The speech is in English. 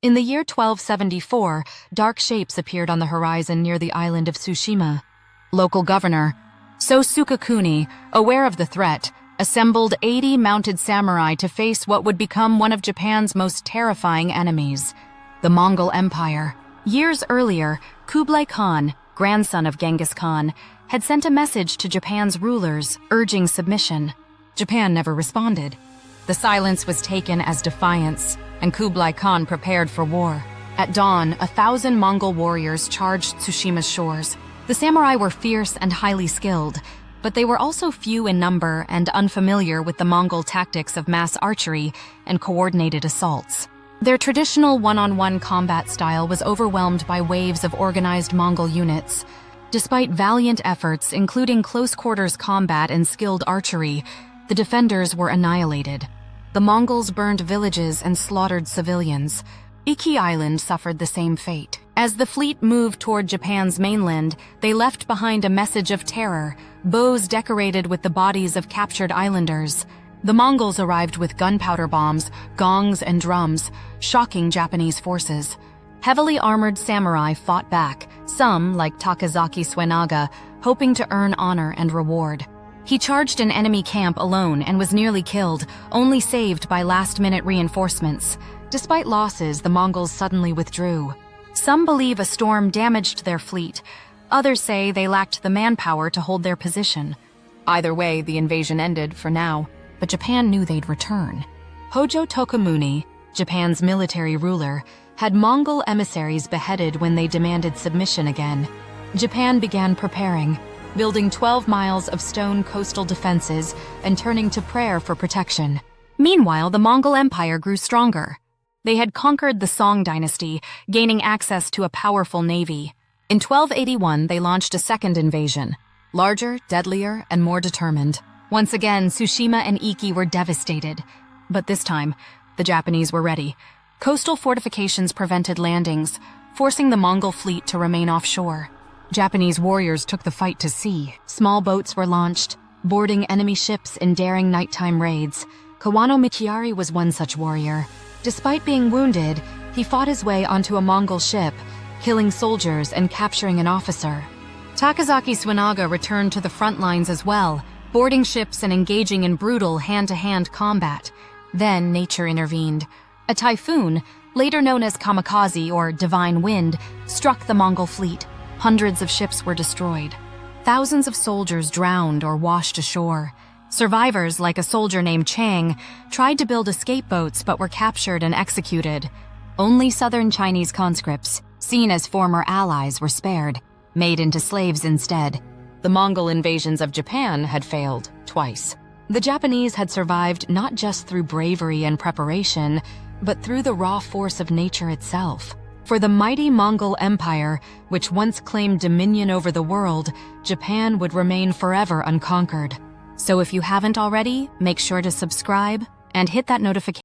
In the year 1274, dark shapes appeared on the horizon near the island of Tsushima. Local governor Sosukakuni, aware of the threat, assembled 80 mounted samurai to face what would become one of Japan's most terrifying enemies, the Mongol Empire. Years earlier, Kublai Khan, grandson of Genghis Khan, had sent a message to Japan's rulers urging submission. Japan never responded. The silence was taken as defiance, and Kublai Khan prepared for war. At dawn, 1,000 Mongol warriors charged Tsushima's shores. The samurai were fierce and highly skilled, but they were also few in number and unfamiliar with the Mongol tactics of mass archery and coordinated assaults. Their traditional one-on-one combat style was overwhelmed by waves of organized Mongol units. Despite valiant efforts, including close-quarters combat and skilled archery, the defenders were annihilated. The Mongols burned villages and slaughtered civilians. Iki Island suffered the same fate. As the fleet moved toward Japan's mainland, they left behind a message of terror, bows decorated with the bodies of captured islanders. The Mongols arrived with gunpowder bombs, gongs, and drums, shocking Japanese forces. Heavily armored samurai fought back, some, like Takezaki Suenaga, hoping to earn honor and reward. He charged an enemy camp alone and was nearly killed, only saved by last-minute reinforcements. Despite losses, the Mongols suddenly withdrew. Some believe a storm damaged their fleet. Others say they lacked the manpower to hold their position. Either way, the invasion ended for now, but Japan knew they'd return. Hojo Tokumuni, Japan's military ruler, had Mongol emissaries beheaded when they demanded submission again. Japan began preparing, building 12 miles of stone coastal defenses and turning to prayer for protection. Meanwhile, the Mongol Empire grew stronger. They had conquered the Song dynasty, gaining access to a powerful navy. In 1281, they launched a second invasion, larger, deadlier, and more determined. Once again, Tsushima and Iki were devastated. But this time, the Japanese were ready. Coastal fortifications prevented landings, forcing the Mongol fleet to remain offshore. Japanese warriors took the fight to sea. Small boats were launched, boarding enemy ships in daring nighttime raids. Kawano Michiari was one such warrior. Despite being wounded, he fought his way onto a Mongol ship, killing soldiers and capturing an officer. Takezaki Suenaga returned to the front lines as well, boarding ships and engaging in brutal hand-to-hand combat. Then nature intervened. A typhoon, later known as kamikaze or divine wind, struck the Mongol fleet. Hundreds of ships were destroyed. Thousands of soldiers drowned or washed ashore. Survivors, like a soldier named Chang, tried to build escape boats but were captured and executed. Only southern Chinese conscripts, seen as former allies, were spared, made into slaves instead. The Mongol invasions of Japan had failed twice. The Japanese had survived not just through bravery and preparation, but through the raw force of nature itself. For the mighty Mongol Empire, which once claimed dominion over the world, Japan would remain forever unconquered. So if you haven't already, make sure to subscribe and hit that notification